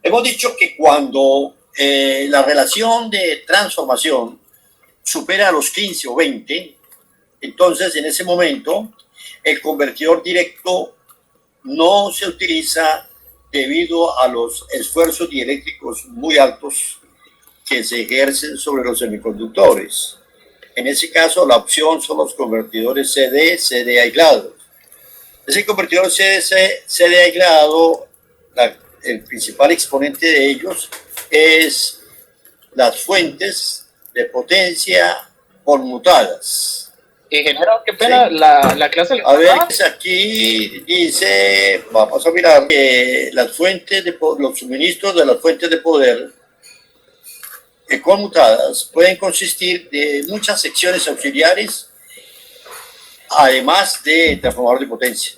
Hemos dicho que cuando la relación de transformación supera los 15 o 20, entonces en ese momento el convertidor directo no se utiliza debido a los esfuerzos dieléctricos muy altos que se ejercen sobre los semiconductores. En ese caso, la opción son los convertidores CD aislados. Ese convertidor CD aislado, el principal exponente de ellos es las fuentes de potencia conmutadas. Ingeniero, qué pena, Sí. la clase... A ver, aquí dice, vamos a mirar, que las fuentes de los suministros de las fuentes de poder conmutadas pueden consistir de muchas secciones auxiliares, además de transformador de potencia.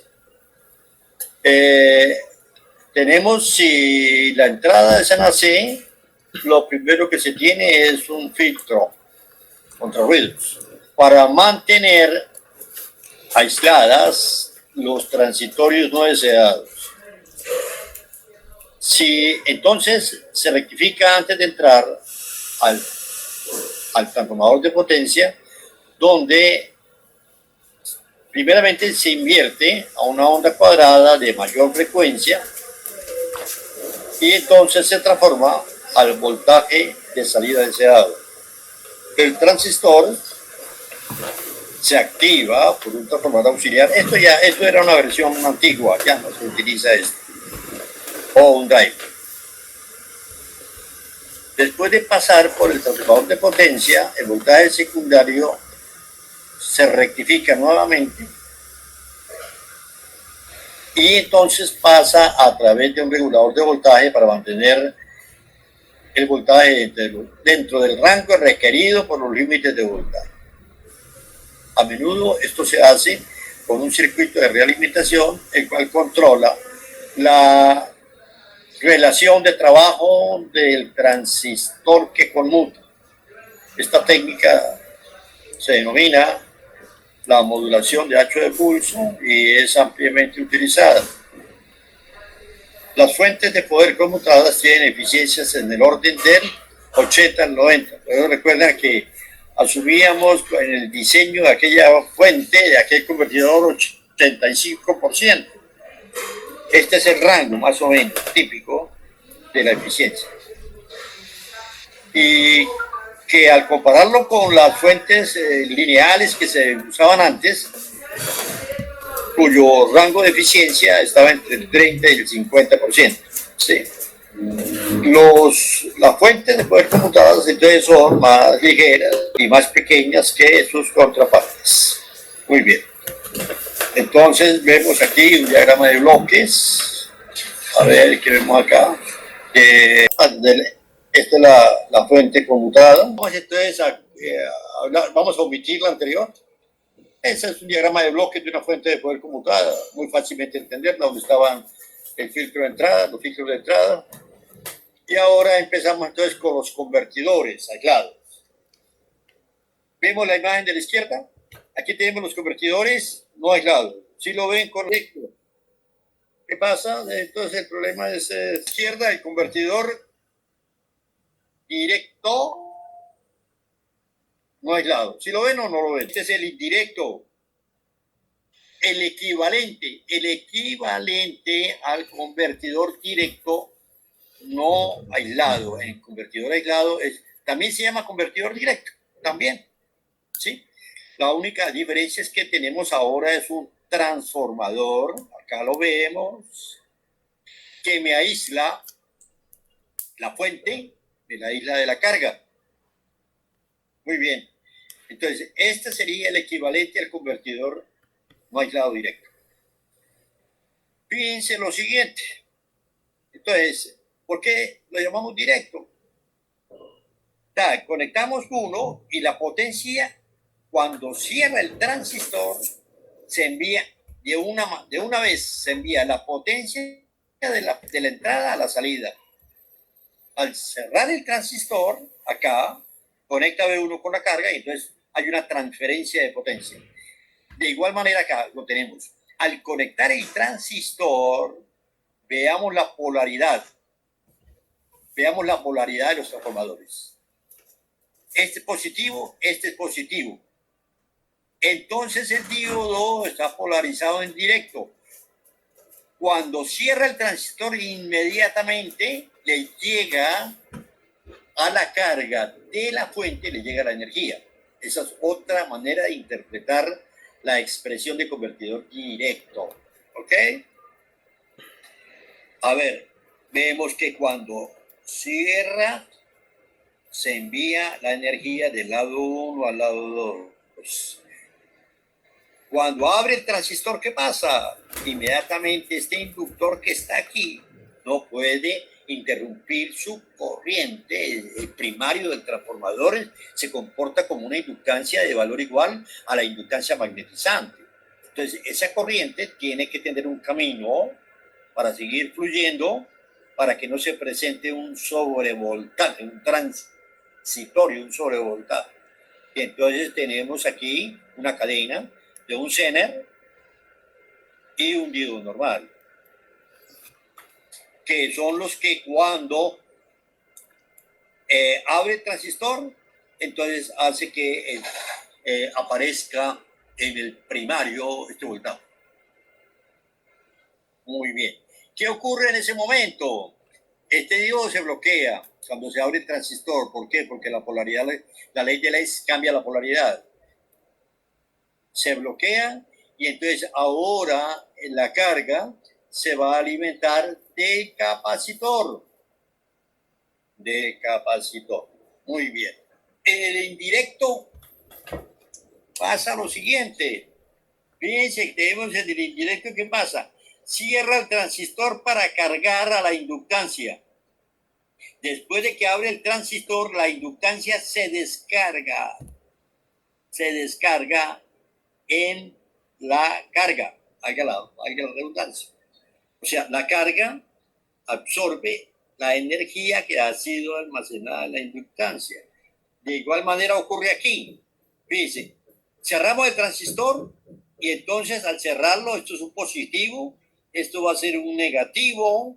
Tenemos, si la entrada es en AC, lo primero que se tiene es un filtro contra ruidos para mantener aisladas los transitorios no deseados. Si entonces se rectifica antes de entrar al transformador de potencia, donde primeramente se invierte a una onda cuadrada de mayor frecuencia y entonces se transforma al voltaje de salida deseado. El transistor se activa por un transformador auxiliar. Esto era una versión antigua, ya no se utiliza esto. O un drive. Después de pasar por el transformador de potencia, el voltaje secundario se rectifica nuevamente y entonces pasa a través de un regulador de voltaje para mantener el voltaje dentro del rango requerido por los límites de voltaje. A menudo esto se hace con un circuito de realimentación, el cual controla la relación de trabajo del transistor que conmuta. Esta técnica se denomina la modulación de ancho de pulso y es ampliamente utilizada. Las fuentes de poder conmutadas tienen eficiencias en el orden del 80 al 90. Pero recuerden que asumíamos en el diseño de aquella fuente, de aquel convertidor, 85%. Este es el rango más o menos típico de la eficiencia. Y que al compararlo con las fuentes lineales que se usaban antes, cuyo rango de eficiencia estaba entre el 30 y el 50%. ¿Sí? Las fuentes de poder conmutadas entonces son más ligeras y más pequeñas que sus contrapartes. Muy bien. Entonces vemos aquí un diagrama de bloques. A ver, ¿qué vemos acá? Esta es la fuente conmutada. Vamos entonces vamos a omitir la anterior. Ese es un diagrama de bloques de una fuente de poder conmutada, muy fácilmente entenderla, donde estaban el filtro de entrada, los filtros de entrada. Y ahora empezamos entonces con los convertidores aislados. ¿Vemos la imagen de la izquierda? Aquí tenemos los convertidores no aislados. ¿Sí lo ven correcto? ¿Qué pasa? Entonces el problema es izquierda, el convertidor directo no aislado. ¿Sí lo ven o no lo ven? Este es el indirecto. El equivalente al convertidor directo no aislado. El convertidor aislado también se llama convertidor directo, también. ¿Sí? La única diferencia es que tenemos ahora es un transformador, acá lo vemos, que me aísla la fuente de la isla de la carga. Muy bien. Entonces, este sería el equivalente al convertidor no aislado directo. Fíjense lo siguiente. Entonces, ¿por qué lo llamamos directo? Conectamos uno y la potencia, cuando cierra el transistor, se envía de una vez, se envía la potencia de la entrada a la salida. Al cerrar el transistor, acá, conecta B1 con la carga y entonces hay una transferencia de potencia. De igual manera acá lo tenemos. Al conectar el transistor, veamos la polaridad. veamos la polaridad de los transformadores. Este es positivo, este es positivo. Entonces el diodo está polarizado en directo. Cuando cierra el transistor, inmediatamente le llega a la carga de la fuente, le llega la energía. Esa es otra manera de interpretar la expresión de convertidor directo. ¿Ok? A ver, vemos que cuando cierra, se envía la energía del lado 1 al lado 2. Cuando abre el transistor, ¿qué pasa? Inmediatamente este inductor que está aquí no puede interrumpir su corriente. El primario del transformador se comporta como una inductancia de valor igual a la inductancia magnetizante. Entonces, esa corriente tiene que tener un camino para seguir fluyendo, para que no se presente un sobrevoltaje, un transitorio, un sobrevoltaje. Y entonces tenemos aquí una cadena de un Zener y un diodo normal, que son los que cuando abre el transistor, entonces hace que aparezca en el primario este voltaje. Muy bien. ¿Qué ocurre en ese momento? Este diodo se bloquea cuando se abre el transistor. ¿Por qué? Porque la polaridad, la ley de Leigh cambia la polaridad. Se bloquea y entonces ahora la carga se va a alimentar del capacitor. Muy bien. En el indirecto pasa lo siguiente. Fíjense que tenemos en el indirecto, ¿qué pasa? Cierra el transistor para cargar a la inductancia. Después de que abre el transistor, la inductancia se descarga. Se descarga en la carga. Haga la redundancia. O sea, la carga absorbe la energía que ha sido almacenada en la inductancia. De igual manera ocurre aquí. Fíjense, cerramos el transistor y entonces al cerrarlo, esto es un positivo, esto va a ser un negativo,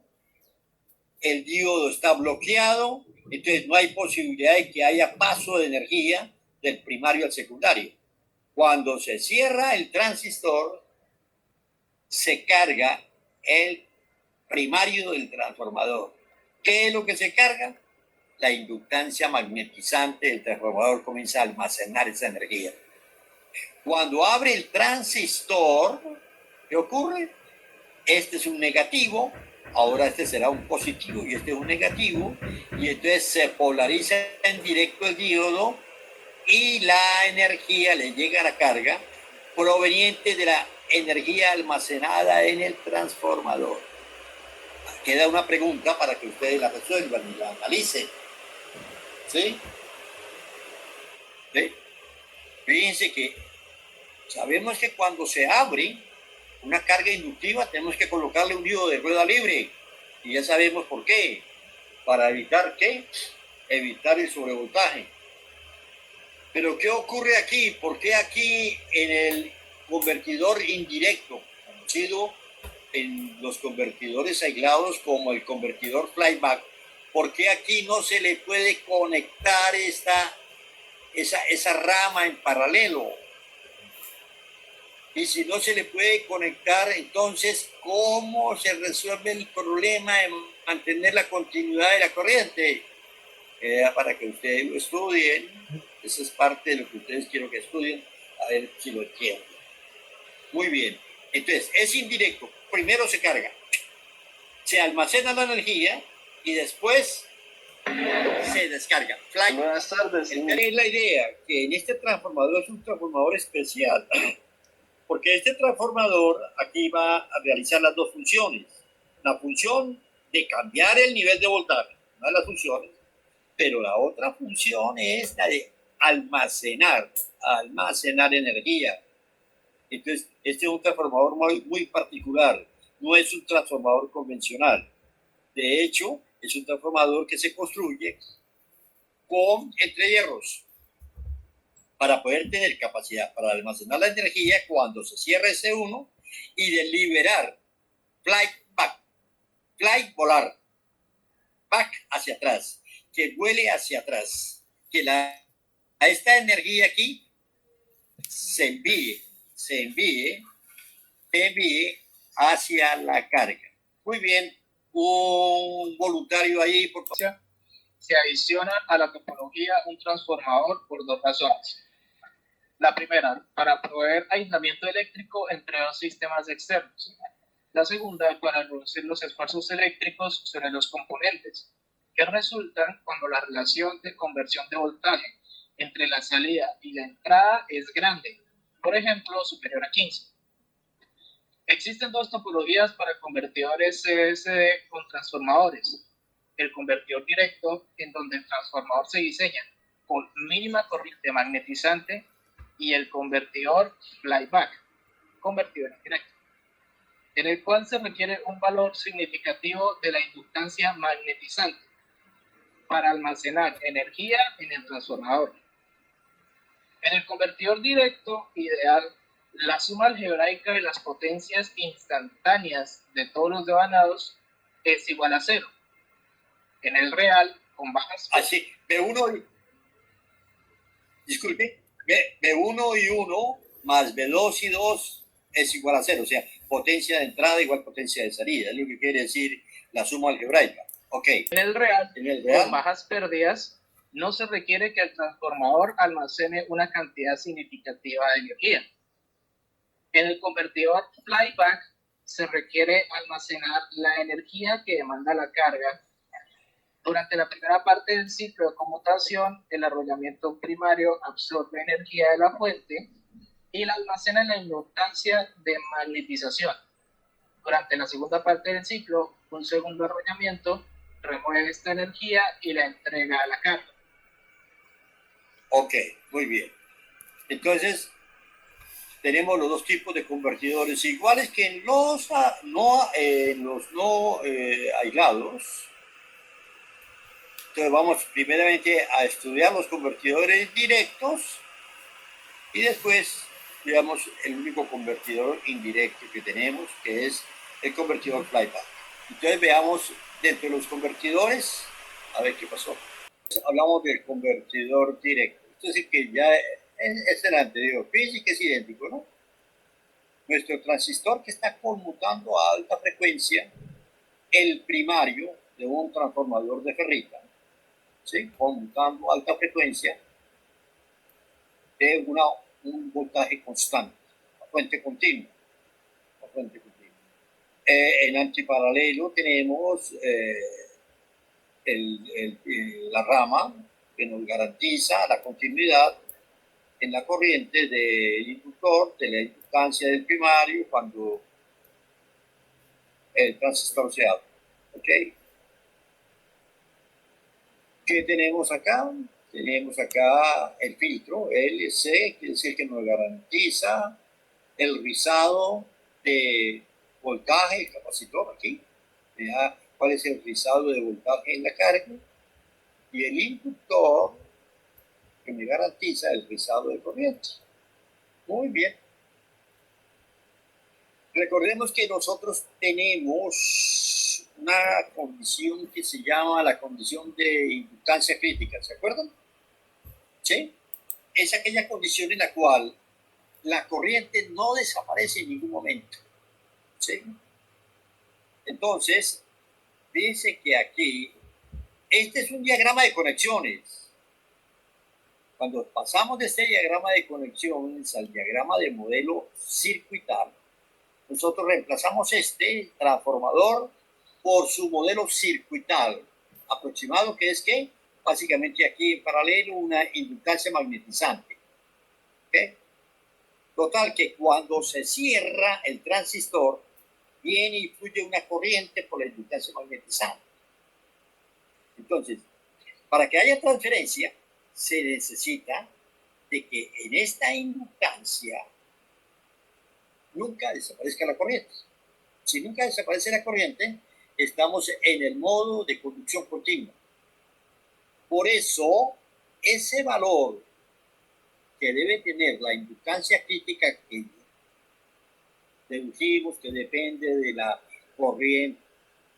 el diodo está bloqueado, entonces no hay posibilidad de que haya paso de energía del primario al secundario. Cuando se cierra el transistor, se carga el primario del transformador. ¿Qué es lo que se carga? La inductancia magnetizante del transformador comienza a almacenar esa energía. Cuando abre el transistor, ¿qué ocurre? Este es un negativo, ahora este será un positivo y este es un negativo, y entonces se polariza en directo el diodo y la energía le llega a la carga proveniente de la energía almacenada en el transformador. Queda una pregunta para que ustedes la resuelvan y la analicen. ¿Sí? ¿Sí? Fíjense que sabemos que cuando se abre una carga inductiva tenemos que colocarle un diodo de rueda libre. Y ya sabemos por qué. ¿Para evitar qué? Evitar el sobrevoltaje. Pero ¿qué ocurre aquí? ¿Por qué aquí en el convertidor indirecto, conocido en los convertidores aislados como el convertidor flyback, por qué aquí no se le puede conectar esa rama en paralelo? Y si no se le puede conectar, entonces, ¿cómo se resuelve el problema de mantener la continuidad de la corriente? Para que ustedes lo estudien. Esa es parte de lo que ustedes quiero que estudien, a ver si lo entienden. Muy bien. Entonces, es indirecto. Primero se carga, se almacena la energía y después se descarga. Buenas tardes. Esta es la idea, que en este transformador es un transformador especial, porque este transformador aquí va a realizar las dos funciones. La función de cambiar el nivel de voltaje, una de las funciones, pero la otra función es la de almacenar energía. Entonces, este es un transformador muy particular, no es un transformador convencional. De hecho, es un transformador que se construye con entrehierros para poder tener capacidad para almacenar la energía cuando se cierra ese uno y de liberar flight back, flight volar, back hacia hacia atrás, que vuele hacia atrás, que esta energía aquí se envíe hacia la carga. Muy bien, un voluntario ahí, por favor. Se adiciona a la topología un transformador por dos razones. La primera, para proveer aislamiento eléctrico entre dos sistemas externos. La segunda, para reducir los esfuerzos eléctricos sobre los componentes, que resultan cuando la relación de conversión de voltaje entre la salida y la entrada es grande, por ejemplo, superior a 15. Existen dos topologías para convertidores CSD con transformadores. El convertidor directo, en donde el transformador se diseña con mínima corriente magnetizante, y el convertidor flyback, convertidor indirecto, en el cual se requiere un valor significativo de la inductancia magnetizante para almacenar energía en el transformador. En el convertidor directo ideal, la suma algebraica de las potencias instantáneas de todos los devanados es igual a 0. En el real, con bajas... Así, B1 y 1 más B2 y 2 es igual a 0, o sea, potencia de entrada igual potencia de salida, es lo que quiere decir la suma algebraica. Ok. En el real, con bajas pérdidas, no se requiere que el transformador almacene una cantidad significativa de energía. En el convertidor flyback se requiere almacenar la energía que demanda la carga. Durante la primera parte del ciclo de conmutación, el arrollamiento primario absorbe energía de la fuente y la almacena en la inductancia de magnetización. Durante la segunda parte del ciclo, un segundo arrollamiento remueve esta energía y la entrega a la carga. Ok, muy bien. Entonces, tenemos los dos tipos de convertidores iguales que en los no aislados. Entonces vamos primeramente a estudiar los convertidores directos y después veamos el único convertidor indirecto que tenemos, que es el convertidor flyback. Entonces veamos dentro de los convertidores, a ver qué pasó. Hablamos del convertidor directo. Esto es decir que ya es el anterior. Fíjense que es idéntico, ¿no? Nuestro transistor que está conmutando a alta frecuencia el primario de un transformador de ferrita, ¿sí? Conmutando a alta frecuencia de un voltaje constante, una fuente continua. En antiparalelo tenemos la rama que nos garantiza la continuidad en la corriente del inductor, de la inductancia del primario cuando el transistor se abre. ¿Ok? ¿Qué tenemos acá? Tenemos acá el filtro LC, que es el que nos garantiza el rizado de voltaje, el capacitor aquí. Vea cuál es el rizado de voltaje en la carga. Y el inductor que me garantiza el rizado de corriente. Muy bien. Recordemos que nosotros tenemos una condición que se llama la condición de inductancia crítica, ¿se acuerdan? ¿Sí? Es aquella condición en la cual la corriente no desaparece en ningún momento. ¿Sí? Entonces, dice que aquí, este es un diagrama de conexiones. Cuando pasamos de este diagrama de conexiones al diagrama de modelo circuital, nosotros reemplazamos este transformador por su modelo circuital aproximado, que es que básicamente aquí en paralelo una inductancia magnetizante. ¿Okay? Total que cuando se cierra el transistor, viene y fluye una corriente por la inductancia magnetizante. Entonces, para que haya transferencia, se necesita de que en esta inductancia nunca desaparezca la corriente. Si nunca desaparece la corriente, estamos en el modo de conducción continua. Por eso, ese valor que debe tener la inductancia crítica que deducimos que depende de la corriente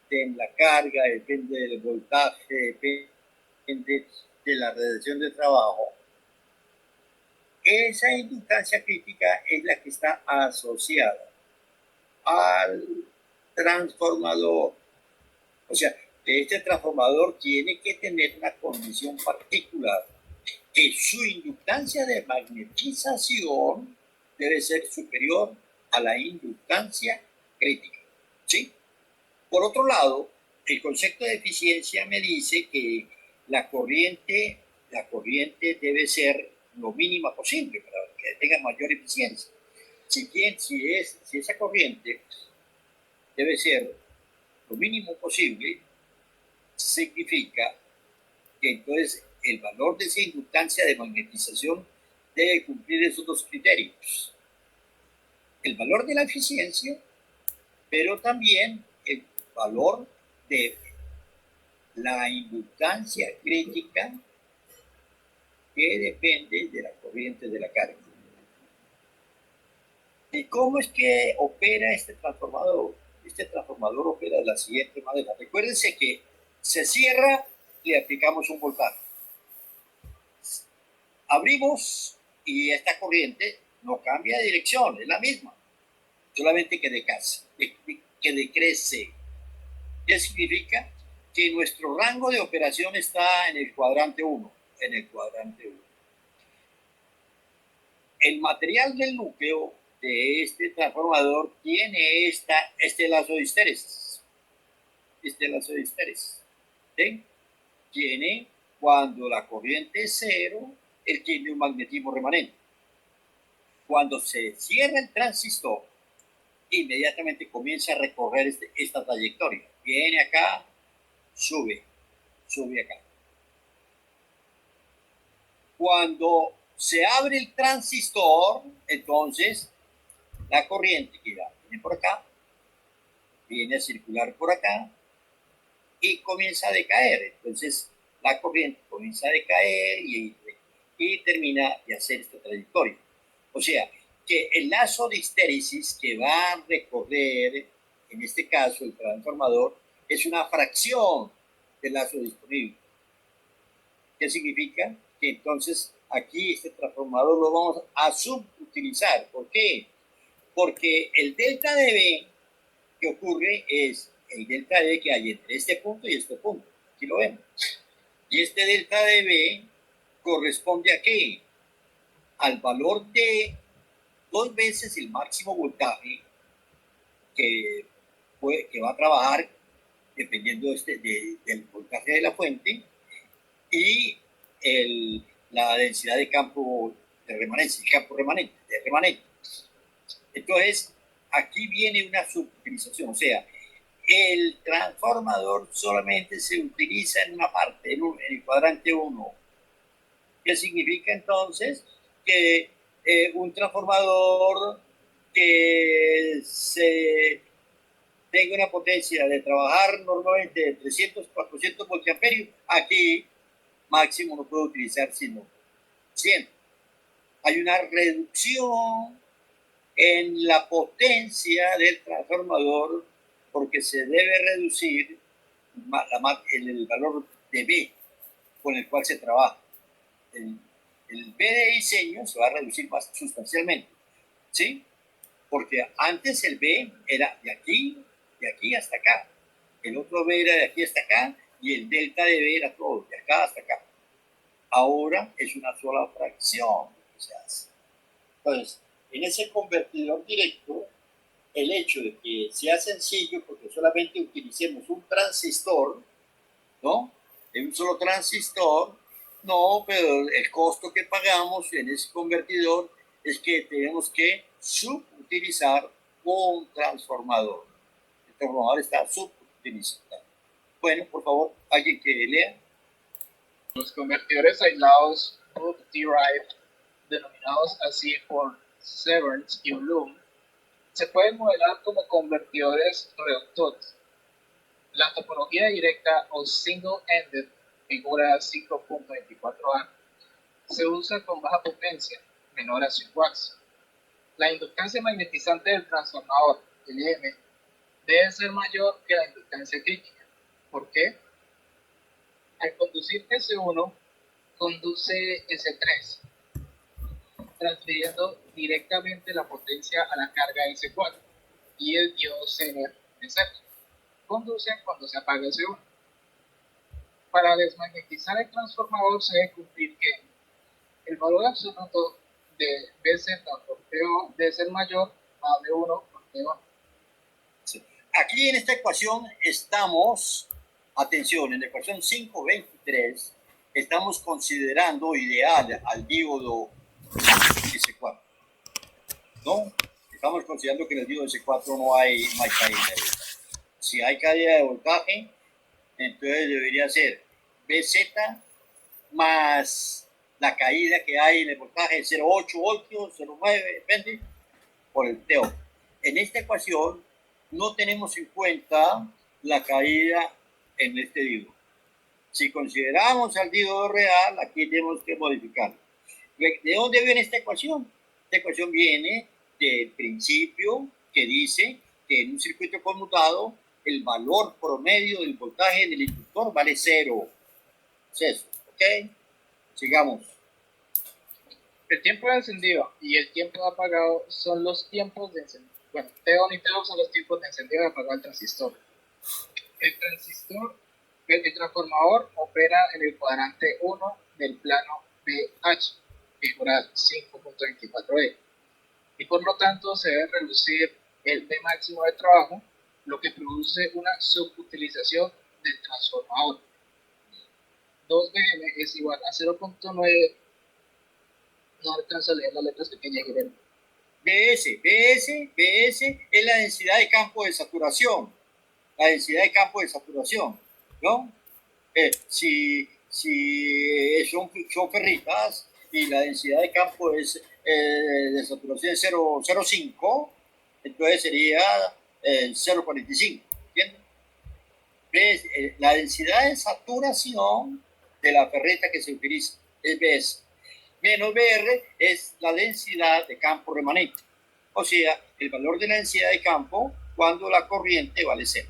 en la carga, depende del voltaje, depende de la radiación de trabajo. Esa inductancia crítica es la que está asociada al transformador. O sea, este transformador tiene que tener una condición particular, que su inductancia de magnetización debe ser superior a la inductancia crítica. ¿Sí? Por otro lado, el concepto de eficiencia me dice que la corriente debe ser lo mínima posible para que tenga mayor eficiencia. Si esa corriente debe ser lo mínimo posible, significa que entonces el valor de esa inductancia de magnetización debe cumplir esos dos criterios. El valor de la eficiencia, pero también el valor de la inductancia crítica que depende de la corriente de la carga. ¿Y cómo es que opera este transformador? Este transformador opera de la siguiente manera. Recuérdense que se cierra, le aplicamos un voltaje. Abrimos y esta corriente no cambia de dirección, es la misma, solamente que decrece. ¿Qué significa? Que nuestro rango de operación está en el cuadrante 1. El material del núcleo de este transformador tiene este lazo de histéresis. ¿Sí? Tiene, cuando la corriente es cero, él tiene un magnetismo remanente. Cuando se cierra el transistor, inmediatamente comienza a recorrer esta trayectoria. Viene acá, sube acá. Cuando se abre el transistor, entonces la corriente que viene por acá, viene a circular por acá y comienza a decaer. Entonces la corriente comienza a decaer y termina de hacer esta trayectoria. O sea, que el lazo de histéresis que va a recorrer, en este caso el transformador, es una fracción del lazo disponible. ¿Qué significa? Que entonces aquí este transformador lo vamos a subutilizar. ¿Por qué? Porque el delta de B que ocurre es el delta de B que hay entre este punto y este punto. Aquí lo vemos. Y este delta de B corresponde a ¿qué? Al valor de 2 veces el máximo voltaje que va a trabajar dependiendo del voltaje de la fuente y la densidad de campo de remanencia, el campo remanente. Entonces, aquí viene una subutilización, o sea, el transformador solamente se utiliza en una parte, en el cuadrante 1. ¿Qué significa entonces? Que un transformador que tenga una potencia de trabajar normalmente de 300, 400 voltamperios, aquí máximo no puede utilizar sino 100. Hay una reducción en la potencia del transformador porque se debe reducir el valor de B con el cual se trabaja. El B de diseño se va a reducir más sustancialmente, ¿sí? Porque antes el B era de aquí hasta acá. El otro B era de aquí hasta acá y el delta de B era todo, de acá hasta acá. Ahora es una sola fracción que se hace. Entonces, en ese convertidor directo, el hecho de que sea sencillo, porque solamente utilicemos un transistor, ¿no? En un solo transistor, no, pero el costo que pagamos en ese convertidor es que tenemos que subutilizar un transformador. El transformador está subutilizado. Bueno, por favor, alguien que lea. Los convertidores aislados Booth-derived, denominados así por Severance y Bloom, se pueden modelar como convertidores reductores. La topología directa o single-ended, figura 5.24a, se usa con baja potencia, menor a 100 watts. La inductancia magnetizante del transformador, el IM, debe ser mayor que la inductancia crítica. ¿Por qué? Al conducir S1, conduce S3, transfiriendo directamente la potencia a la carga S4 y el diodo Zener S conduce cuando se apaga S1. Para desmagnetizar el transformador se debe cumplir que el valor absoluto de BZ por PO debe ser mayor a B1 por PO. Aquí en esta ecuación estamos, atención, en la ecuación 523, estamos considerando ideal al diodo S4, ¿no? Estamos considerando que en el diodo S4 no hay caída. Si hay caída de voltaje, entonces debería ser BZ más la caída que hay en el voltaje de 0,8 voltios, 0,9, depende, por el TO. En esta ecuación no tenemos en cuenta la caída en este diodo. Si consideramos al diodo real, aquí tenemos que modificarlo. ¿De dónde viene esta ecuación? Esta ecuación viene del principio que dice que en un circuito conmutado el valor promedio del voltaje del inductor vale 0. Es eso, ¿ok? Sigamos. El tiempo de encendido y el tiempo de apagado son los tiempos de encendido. Bueno, TO y TO son los tiempos de encendido y apagado del transistor. El transformador opera en el cuadrante 1 del plano BH, figura 5.24e, y por lo tanto se debe reducir el B máximo de trabajo, lo que produce una subutilización del transformador. 2Bm es igual a 0.9. No alcanzo a leer las letras pequeñas, Guillermo. BS es la densidad de campo de saturación. La densidad de campo de saturación, ¿no? Si son ferritas y la densidad de campo es de saturación de 0,05, entonces sería 0,45, ¿entiendes? La densidad de saturación de la ferrita que se utiliza es BS. Menos BR es la densidad de campo remanente. O sea, el valor de la densidad de campo cuando la corriente vale 0.